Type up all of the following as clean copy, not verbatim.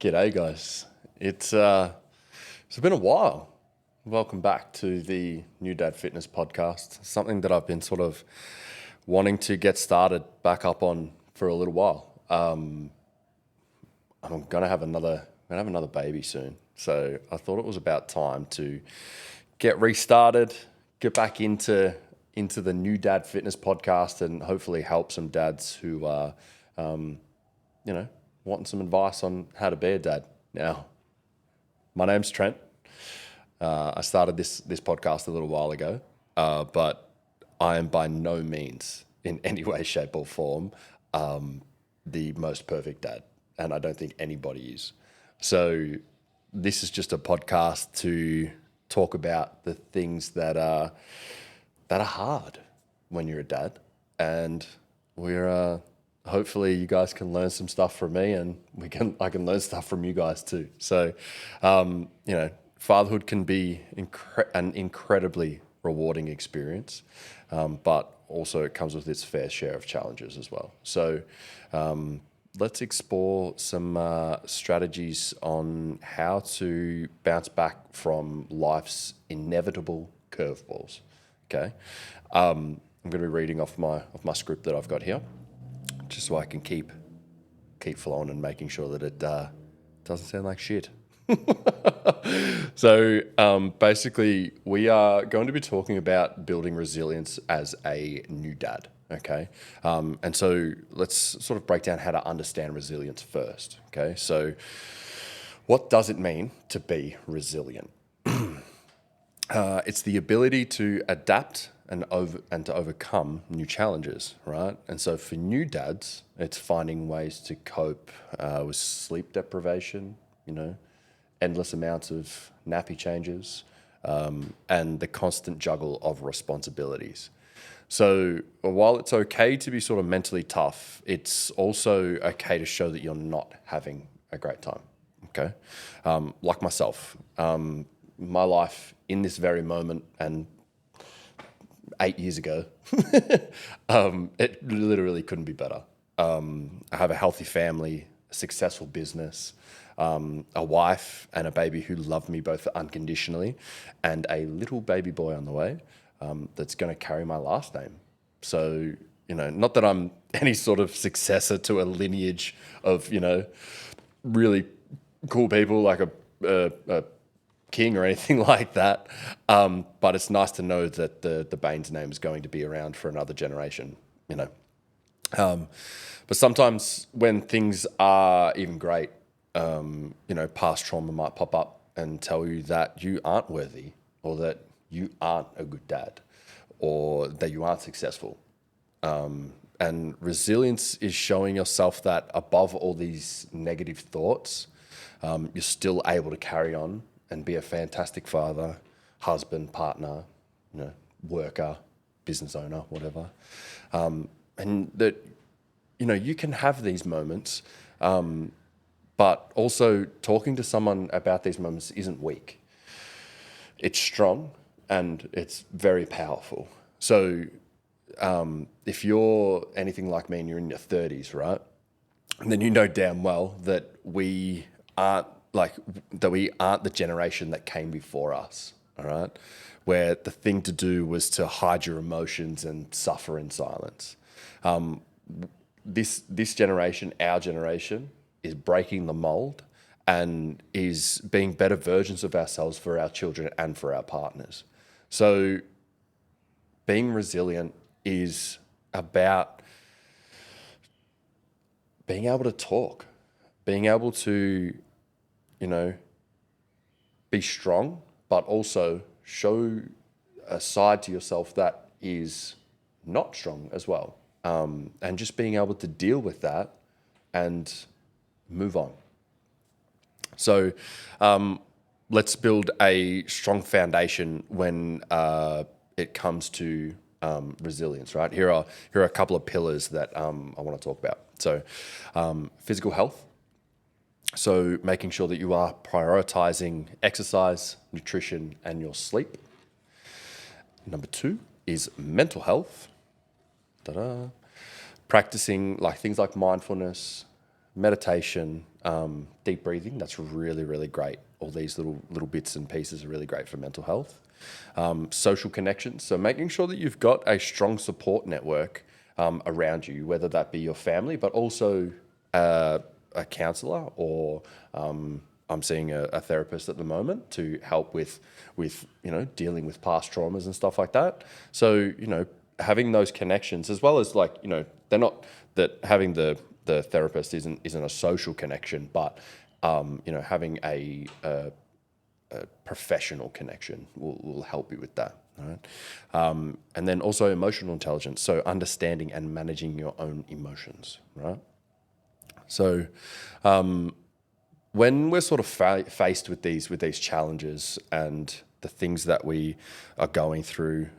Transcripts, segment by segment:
G'day, guys. It's been a while. Welcome back to the New Dad Fitness podcast. Something that I've been sort of wanting to get started back up on for a little while. I'm gonna have another baby soon, so I thought it was about time to get restarted, get back into the New Dad Fitness podcast, and hopefully help some dads who are, wanting some advice on how to be a dad. Now, my name's Trent. I started this podcast a little while ago, but I am by no means in any way, shape, or form the most perfect dad, and I don't think anybody is. So this is just a podcast to talk about the things that are hard when you're a dad, and we're hopefully you guys can learn some stuff from me, and I can learn stuff from you guys too. So, fatherhood can be an incredibly rewarding experience, but also it comes with its fair share of challenges as well. So, let's explore some strategies on how to bounce back from life's inevitable curveballs. Okay, I'm going to be reading off my script that I've got here, just so I can keep flowing and making sure that it doesn't sound like shit. So basically, we are going to be talking about building resilience as a new dad. Okay, and so let's sort of break down how to understand resilience first. Okay, so what does it mean to be resilient? It's the ability to adapt and to overcome new challenges, right? And so for new dads, it's finding ways to cope with sleep deprivation, endless amounts of nappy changes, and the constant juggle of responsibilities. So while it's okay to be sort of mentally tough, it's also okay to show that you're not having a great time. Okay, like myself. My life in this very moment and 8 years ago, it literally couldn't be better. I have a healthy family, a successful business, a wife and a baby who love me both unconditionally, and a little baby boy on the way that's going to carry my last name. So, not that I'm any sort of successor to a lineage of, really cool people like a king or anything like that. But it's nice to know that the Baines name is going to be around for another generation, But sometimes when things are even great, past trauma might pop up and tell you that you aren't worthy, or that you aren't a good dad, or that you aren't successful. And resilience is showing yourself that above all these negative thoughts, you're still able to carry on and be a fantastic father, husband, partner, worker, business owner, whatever. And that, you can have these moments, but also talking to someone about these moments isn't weak. It's strong and it's very powerful. So if you're anything like me and you're in your 30s, right, then you know damn well that we aren't the generation that came before us, all right? Where the thing to do was to hide your emotions and suffer in silence. This generation, our generation, is breaking the mold and is being better versions of ourselves for our children and for our partners. So being resilient is about being able to talk, being able to be strong, but also show a side to yourself that is not strong as well. And just being able to deal with that and move on. So let's build a strong foundation when it comes to resilience, right? Here are a couple of pillars that I want to talk about. So physical health. So making sure that you are prioritizing exercise, nutrition, and your sleep. Number 2 is mental health. Ta-da. Practicing things like mindfulness, meditation, deep breathing. That's really, really great. All these little bits and pieces are really great for mental health. Social connections. So making sure that you've got a strong support network around you, whether that be your family, but also a counselor, or I'm seeing a therapist at the moment to help with dealing with past traumas and stuff like that. So having those connections, as well as they're not that having the therapist isn't a social connection, but having a professional connection will help you with that. Right? And then also emotional intelligence, so understanding and managing your own emotions, right? So when we're sort of faced with these challenges and the things that we are going through,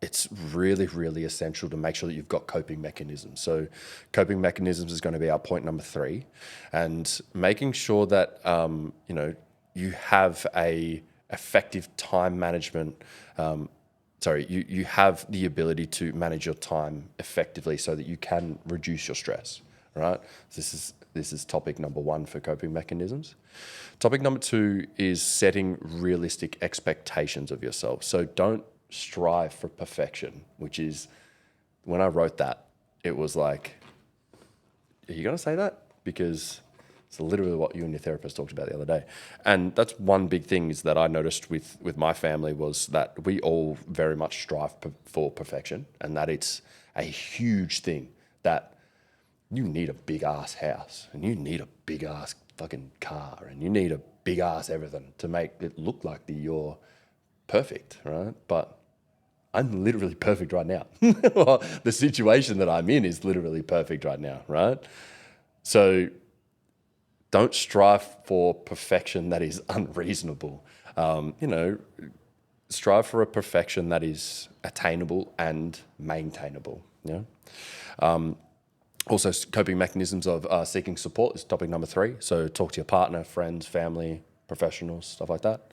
it's really, really essential to make sure that you've got coping mechanisms. So coping mechanisms is going to be our point number 3, and making sure that you have a effective time management. You have the ability to manage your time effectively so that you can reduce your stress. Right. This is topic number 1 for coping mechanisms. Topic number 2 is setting realistic expectations of yourself. So don't strive for perfection, which is, when I wrote that, it was like, are you going to say that? Because it's literally what you and your therapist talked about the other day. And that's one big thing is that I noticed with my family, was that we all very much strive for perfection, and that it's a huge thing, that you need a big ass house, and you need a big ass fucking car, and you need a big ass everything to make it look like you're perfect, right? But I'm literally perfect right now. Well, the situation that I'm in is literally perfect right now, right? So don't strive for perfection that is unreasonable. Strive for a perfection that is attainable and maintainable. Yeah. Also, coping mechanisms of seeking support is topic number 3. So talk to your partner, friends, family, professionals, stuff like that.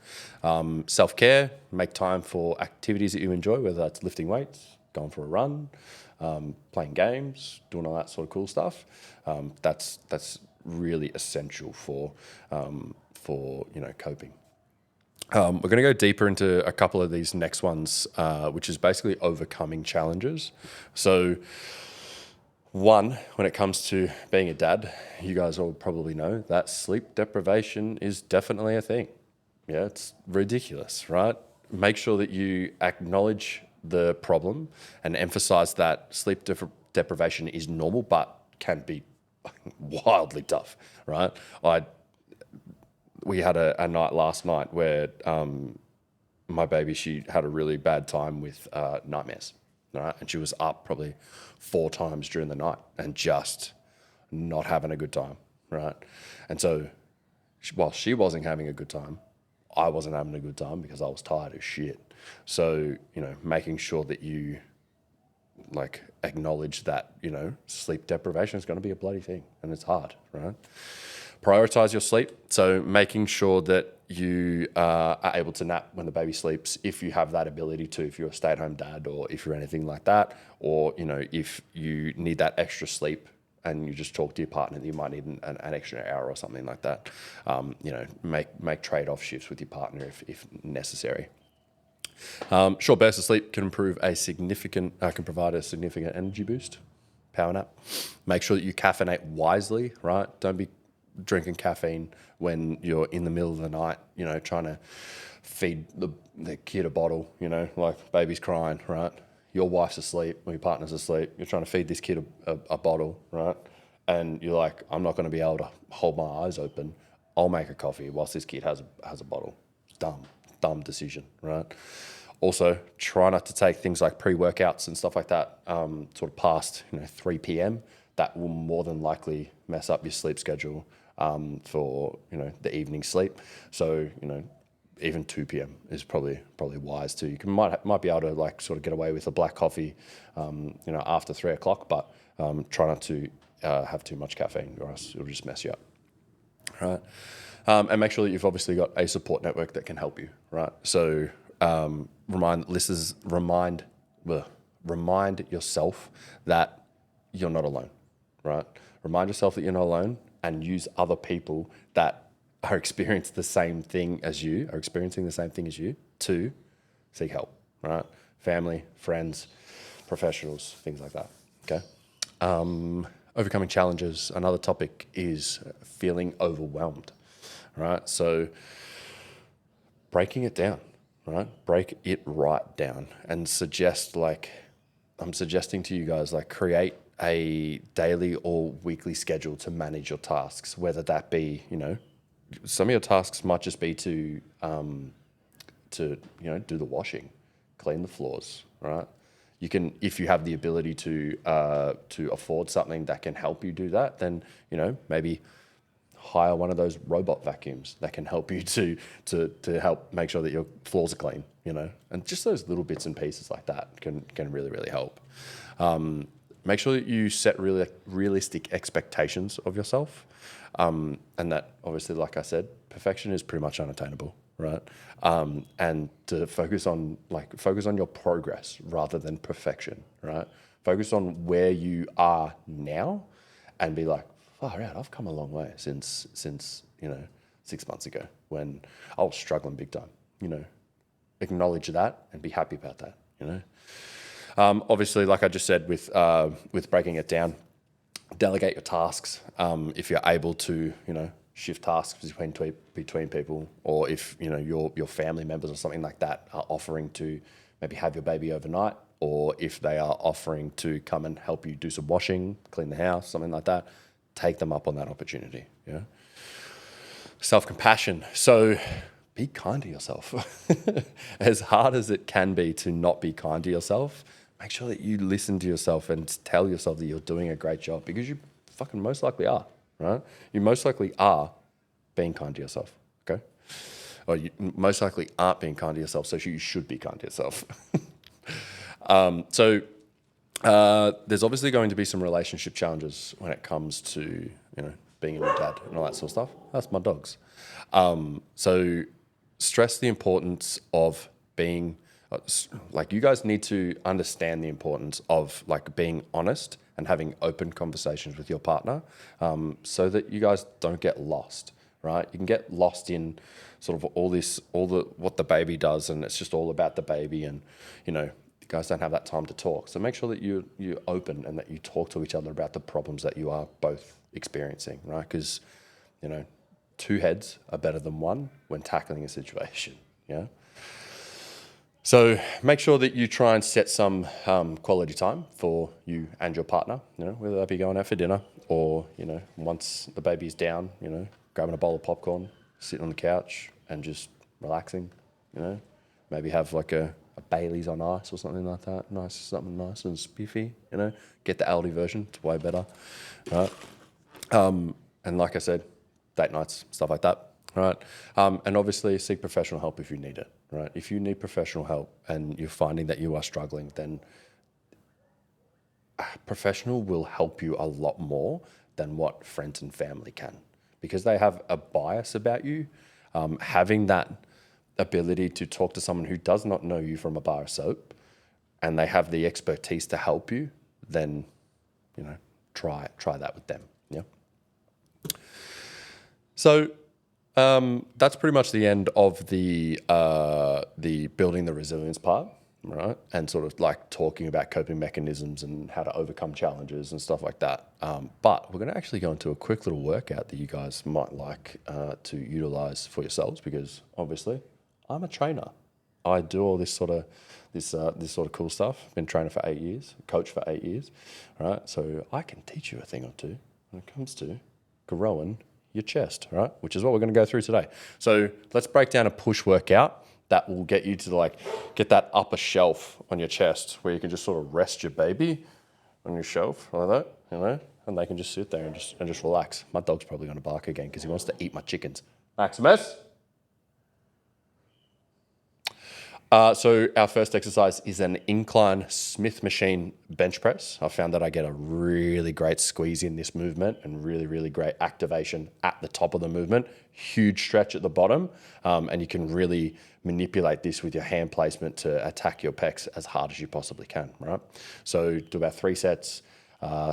Self-care, make time for activities that you enjoy, whether that's lifting weights, going for a run, playing games, doing all that sort of cool stuff. That's really essential for coping. We're going to go deeper into a couple of these next ones, which is basically overcoming challenges. So, one, when it comes to being a dad, you guys all probably know that sleep deprivation is definitely a thing. Yeah, it's ridiculous, right? Make sure that you acknowledge the problem and emphasize that sleep deprivation is normal, but can be wildly tough, right? We had a night last night where my baby, she had a really bad time with nightmares, right? And she was up probably 4 times during the night and just not having a good time, right? And so while she wasn't having a good time, I wasn't having a good time because I was tired as shit. So, making sure that you acknowledge that, sleep deprivation is going to be a bloody thing, and it's hard, right? Prioritize your sleep. So making sure that you are able to nap when the baby sleeps, if you have that ability to, if you're a stay-at-home dad, or if you're anything like that, or, if you need that extra sleep and you just talk to your partner that you might need an extra hour or something like that, make trade-off shifts with your partner if necessary. Short bursts of sleep can provide a significant energy boost. Power nap. Make sure that you caffeinate wisely, right? Don't be drinking caffeine when you're in the middle of the night, trying to feed the kid a bottle, like baby's crying, right? Your wife's asleep or your partner's asleep. You're trying to feed this kid a bottle, right? And you're like, I'm not going to be able to hold my eyes open. I'll make a coffee whilst this kid has a bottle. It's dumb decision, right? Also, try not to take things like pre-workouts and stuff like that sort of past 3 p.m. That will more than likely mess up your sleep schedule for the evening sleep. So even 2 p.m. is probably wise too. You might be able to sort of get away with a black coffee after 3 o'clock, but try not to have too much caffeine, or else it'll just mess you up. Right. And make sure that you've obviously got a support network that can help you, right? So remind yourself that you're not alone, right? remind yourself that you're not alone, and use other people that are experiencing the same thing as you, to seek help, right? Family, friends, professionals, things like that, okay? Overcoming challenges. Another topic is feeling overwhelmed, right? So breaking it down, right? Break it right down and I'm suggesting to you guys, like, create a daily or weekly schedule to manage your tasks, whether that be, some of your tasks might just be to do the washing, clean the floors, right? You can, if you have the ability to afford something that can help you do that, then maybe hire one of those robot vacuums that can help you to help make sure that your floors are clean, and just those little bits and pieces like that can really, really help. Make sure that you set really realistic expectations of yourself, and that obviously, like I said, perfection is pretty much unattainable, right? And to focus on your progress rather than perfection, right? Focus on where you are now, and be like, far out, I've come a long way since 6 months ago when I was struggling big time. Acknowledge that and be happy about that. Obviously, like I just said, with breaking it down, delegate your tasks. If you're able to, shift tasks between people, or if your family members or something like that are offering to maybe have your baby overnight, or if they are offering to come and help you do some washing, clean the house, something like that, take them up on that opportunity. Self-compassion. So be kind to yourself. As hard as it can be to not be kind to yourself, make sure that you listen to yourself and tell yourself that you're doing a great job, because you fucking most likely are, right? You most likely are being kind to yourself, okay? Or you most likely aren't being kind to yourself, so you should be kind to yourself. There's obviously going to be some relationship challenges when it comes to, being a new dad and all that sort of stuff. That's my dogs. So stress the importance of being, you guys need to understand the importance of being honest and having open conversations with your partner, so that you guys don't get lost, right? You can get lost in sort of what the baby does, and it's just all about the baby, and, you guys don't have that time to talk. So make sure that you're open and that you talk to each other about the problems that you are both experiencing, right? Because, two heads are better than one when tackling a situation, yeah? So make sure that you try and set some quality time for you and your partner, whether that be going out for dinner or, once the baby's down, grabbing a bowl of popcorn, sitting on the couch and just relaxing, maybe have a Bailey's on ice or something like that. Something nice and spiffy, Get the Aldi version, it's way better, right? And like I said, date nights, stuff like that, right? And obviously seek professional help if you need it, right? If you need professional help and you're finding that you are struggling, then a professional will help you a lot more than what friends and family can, because they have a bias about you. Having that ability to talk to someone who does not know you from a bar of soap, and they have the expertise to help you, then try that with them. Yeah. So that's pretty much the end of the building the resilience part, right? And sort of talking about coping mechanisms and how to overcome challenges and stuff like that. But we're going to actually go into a quick little workout that you guys might like to utilize for yourselves, because obviously I'm a trainer. I do all this sort of cool stuff. I've been training for 8 years, coach for 8 years, right? So I can teach you a thing or two when it comes to growing your chest, right? Which is what we're going to go through today. So let's break down a push workout that will get you to get that upper shelf on your chest, where you can just sort of rest your baby on your shelf like that, and they can just sit there and just relax. My dog's probably going to bark again because he wants to eat my chickens. Maximus. So our first exercise is an incline Smith machine bench press. I found that I get a really great squeeze in this movement and really, really great activation at the top of the movement. Huge stretch at the bottom. And you can really manipulate this with your hand placement to attack your pecs as hard as you possibly can, right? So do about 3 sets.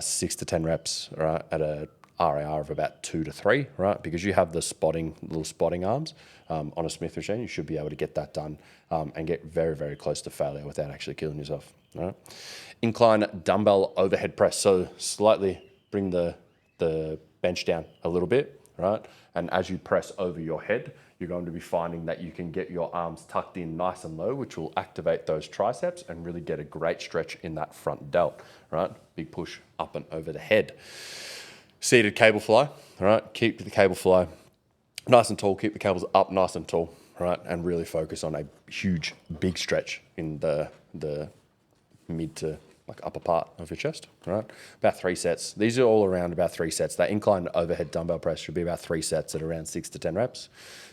6 to 10 reps, right, at a RAR of about 2 to 3, right? Because you have the little spotting arms on a Smith machine, you should be able to get that done and get very, very close to failure without actually killing yourself, right? Incline dumbbell overhead press. So slightly bring the bench down a little bit, right? And as you press over your head, you're going to be finding that you can get your arms tucked in nice and low, which will activate those triceps and really get a great stretch in that front delt, right? Big push up and over the head. Seated cable fly, all right? Keep the cable fly nice and tall, keep the cables up nice and tall, right? And really focus on a huge, big stretch in the mid to like upper part of your chest, right? About 3 sets. These are all around about 3 sets. That inclined overhead dumbbell press should be about 3 sets at around 6 to 10 reps.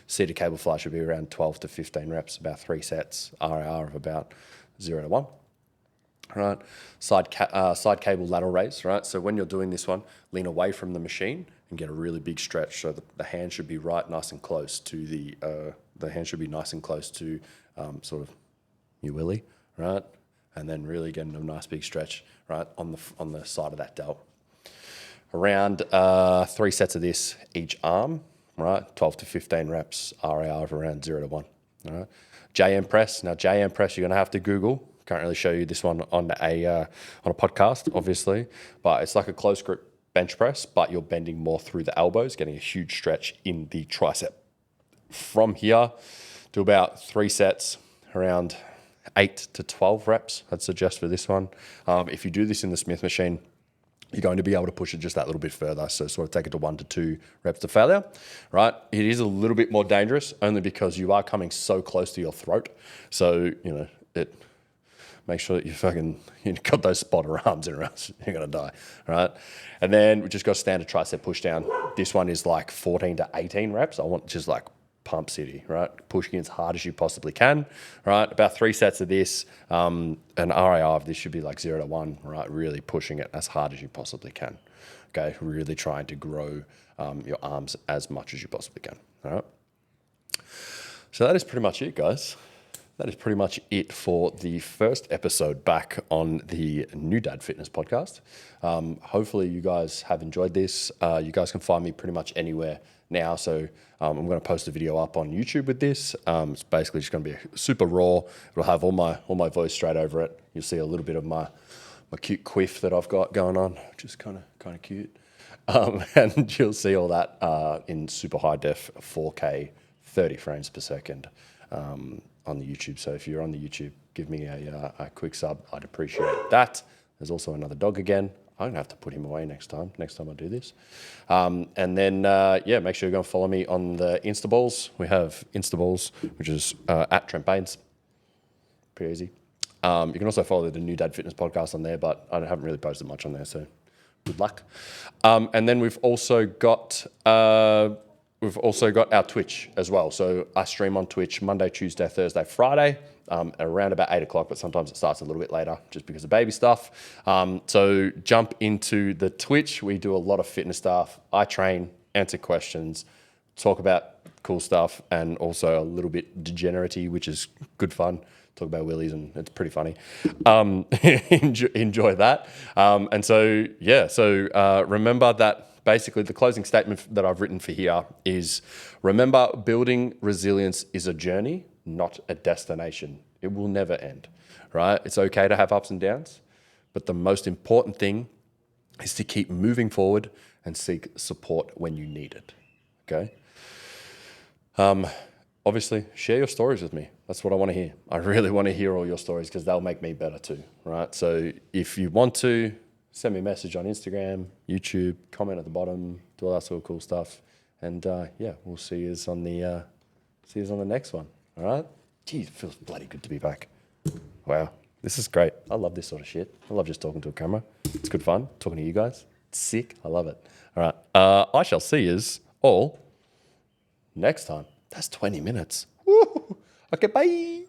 Seated cable fly should be around 12 to 15 reps, about 3 sets, RAR of about 0 to 1. Right, side cable lateral raise, right? So when you're doing this one, lean away from the machine and get a really big stretch. So the hand should be right nice and close to the hand should be nice and close to sort of your willy, right? And then really getting a nice big stretch, right, on the side of that delt. Around 3 sets of this each arm, right? 12 to 15 reps, RAR of around 0 to 1. All right. JM press. Now JM press, you're gonna have to Google. Can't really show you this one on a podcast, obviously, but it's like a close grip bench press, but you're bending more through the elbows, getting a huge stretch in the tricep. From here to about 3 sets, around 8 to 12 reps, I'd suggest for this one. If you do this in the Smith machine, you're going to be able to push it just that little bit further. So sort of take it to 1 to 2 reps to failure, right? It is a little bit more dangerous only because you are coming so close to your throat. So, make sure that you've got those spotter arms in, or else you're going to die, right? And then we just got standard tricep push down. This one is like 14 to 18 reps. I want just like pump city, right? Pushing as hard as you possibly can, right? About 3 sets of this. An RAR of this should be like 0 to 1, right? Really pushing it as hard as you possibly can, okay? Really trying to grow your arms as much as you possibly can, all right? So that is pretty much it, guys. That is pretty much it for the first episode back on the New Dad Fitness podcast. Hopefully you guys have enjoyed this. You guys can find me pretty much anywhere now. So I'm going to post a video up on YouTube with this. It's basically just going to be super raw. It'll have all my voice straight over it. You'll see a little bit of my cute quiff that I've got going on, which is kind of cute. And you'll see all that in super high def 4K, 30 frames per second. On the YouTube. So if you're on the YouTube, give me a quick sub. I'd appreciate that. There's also another dog again. I'm going to have to put him away next time I do this. And then, make sure you go and follow me on the Instaballs. We have Instaballs, which is at Trent Baines. Pretty easy. You can also follow the New Dad Fitness podcast on there, but I haven't really posted much on there, so good luck. And then we've also got our Twitch as well. So I stream on Twitch Monday, Tuesday, Thursday, Friday, around about 8 o'clock, but sometimes it starts a little bit later just because of baby stuff. So jump into the Twitch. We do a lot of fitness stuff. I train, answer questions, talk about cool stuff, and also a little bit degenerity, which is good fun. Talk about willies, and it's pretty funny. Enjoy that. Remember that basically the closing statement that I've written for here is, remember, building resilience is a journey, not a destination. It will never end, right? It's okay to have ups and downs, but the most important thing is to keep moving forward and seek support when you need it, okay? Obviously, share your stories with me. That's what I want to hear. I really want to hear all your stories because they'll make me better too, right? So if you want to, send me a message on Instagram, YouTube, comment at the bottom, do all that sort of cool stuff. And we'll see you on the next one. All right? Geez, it feels bloody good to be back. Wow, this is great. I love this sort of shit. I love just talking to a camera. It's good fun talking to you guys. It's sick. I love it. All right. I shall see yous all next time. That's 20 minutes. Woo! Okay, bye.